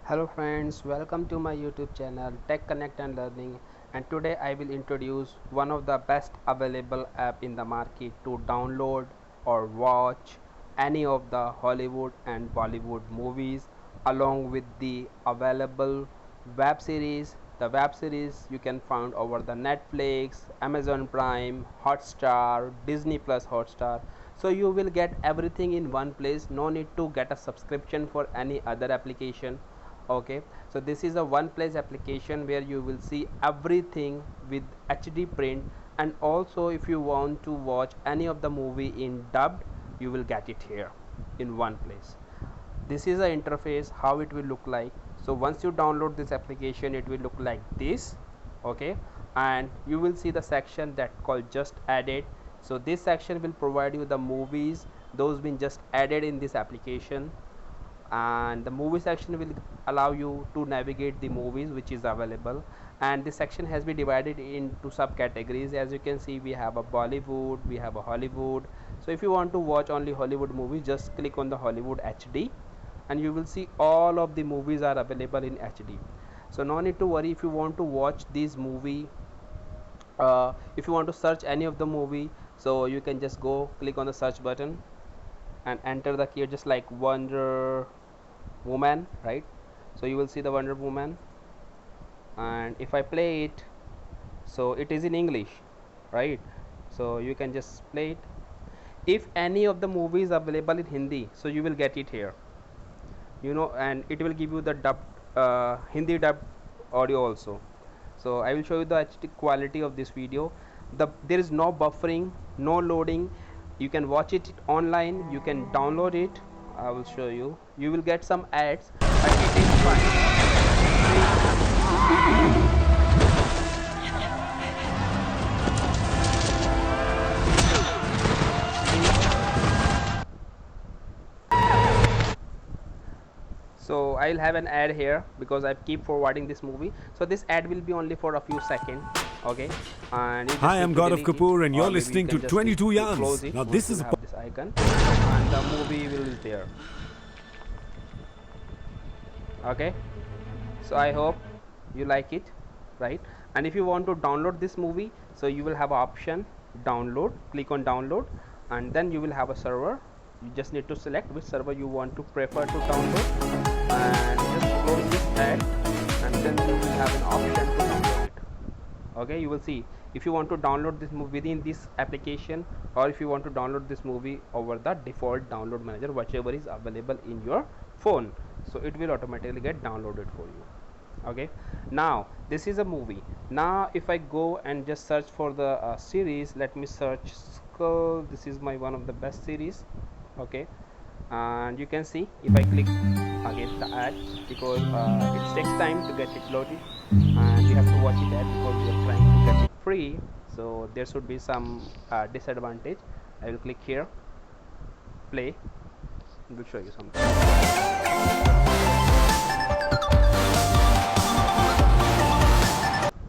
Hello friends, welcome to my YouTube channel Tech Connect and Learning, and today I will introduce one of the best available app in the market to download or watch any of the Hollywood and Bollywood movies along with the available web series. The web series you can find over the Netflix, Amazon Prime, Hotstar, Disney Plus Hotstar. So you will get everything in one place, no need to get a subscription for any other application. Okay, so this is a one place application where you will see everything with HD print, and also if you want to watch any of the movie in dubbed, you will get it here in one place. This is the interface how it will look like. So once you download this application, it will look like this. Okay, and you will see the section that called just added. So this section will provide you the movies those been just added in this application, and the movie section will allow you to navigate the movies which is available. And this section has been divided into subcategories. As you can see, we have a Bollywood, we have a Hollywood. So if you want to watch only Hollywood movies, just click on the Hollywood HD, and you will see all of the movies are available in HD. So no need to worry if you want to watch this movie. If you want to search any of the movie, so you can just go click on the search button and enter the keyword just like Wonder Woman, right? So you will see the Wonder Woman, and if I play it, so it is in English, right? So you can just play it. If any of the movie is available in Hindi, so you will get it here, and it will give you the dub, Hindi dubbed audio also. So I will show you the HD quality of this video. There is no buffering, no loading. You can watch it online, you can download it. I will show you. You will get some ads, but it is fine. So I'll have an ad here because I keep forwarding this movie. So this ad will be only for a few seconds. Okay, and you just Hi, I'm need to Gaurav delete it, Kapoor, and or you're maybe you listening can to just 22 close Yarns. it Now, once this you is a have this icon, and the movie will be there. Okay, so I hope you like it, right? And if you want to download this movie, so you will have an option download. Click on download, and then you will have a server. You just need to select which server you want to prefer to download, and just close this ad, and then you will have an option to download it. Okay, you will see if you want to download this movie within this application, or if you want to download this movie over the default download manager, whichever is available in your phone, so it will automatically get downloaded for you. Okay, now this is a movie. Now if I go and just search for the series, let me search Skull. This is my one of the best series. Okay, and you can see if I click against the ad, because it takes time to get it loaded, and we have to watch it ad because we are trying to get it free, so there should be some disadvantage. I will click here, play, and will show you something.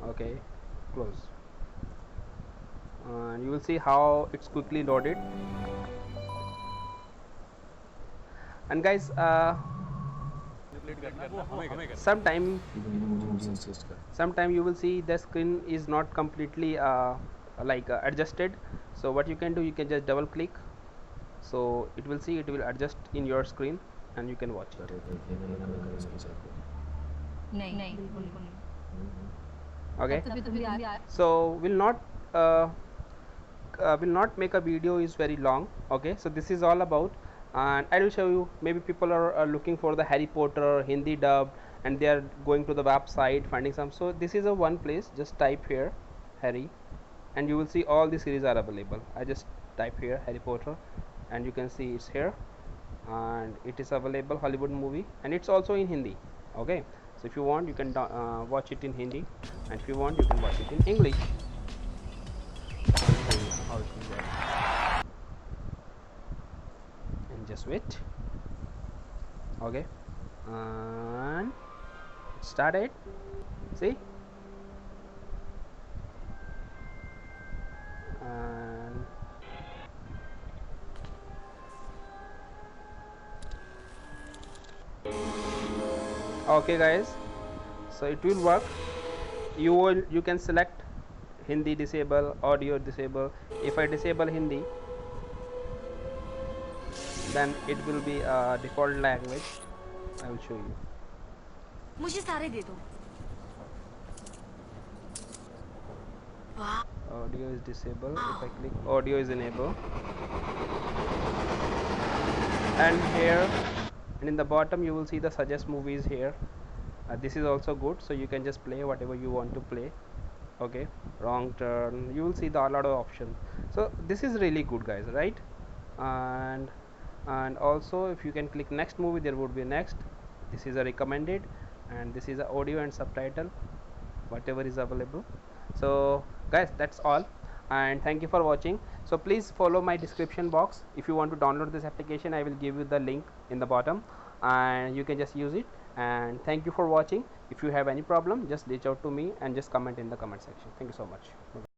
Okay, close, and you will see how it's quickly loaded. And guys, sometime you will see the screen is not completely adjusted. So what you can do, you can just double click, so it will see, it will adjust in your screen, and you can watch it. नहीं बिल्कुल नहीं Okay, तब तो भी आ so uh, will not make a video is very long. Okay, so this is all about, and I will show you. Maybe people are looking for the Harry Potter Hindi dub, and they are going to the website finding some. So this is a one place. Just type here Harry, and you will see all the series are available. I just type here Harry Potter, and you can see it's here, and it is available Hollywood movie, and it's also in Hindi. Okay, so if you want, you can watch it in Hindi, and if you want, you can watch it in English. How it will work. And just wait. Okay, and it started. See, and Okay guys, so it will work. You can select Hindi disable, audio disable. If I disable Hindi, then it will be a default language. I will show you. मुझे सारे दे दो। वाह। Audio is disabled. If I click audio is enable, and here and in the bottom you will see the suggest movies here. This is also good, so you can just play whatever you want to play. Okay, wrong turn, you will see the a lot of options. So this is really good guys, right? and and also if you can click next movie, there would be next. This is a recommended, and this is a audio and subtitle, whatever is available. So guys, that's all, and thank you for watching. So please follow my description box. If you want to download this application, I will give you the link in the bottom, and you can just use it. And thank you for watching. If you have any problem, just reach out to me and just comment in the comment section. Thank you so much. Bye-bye.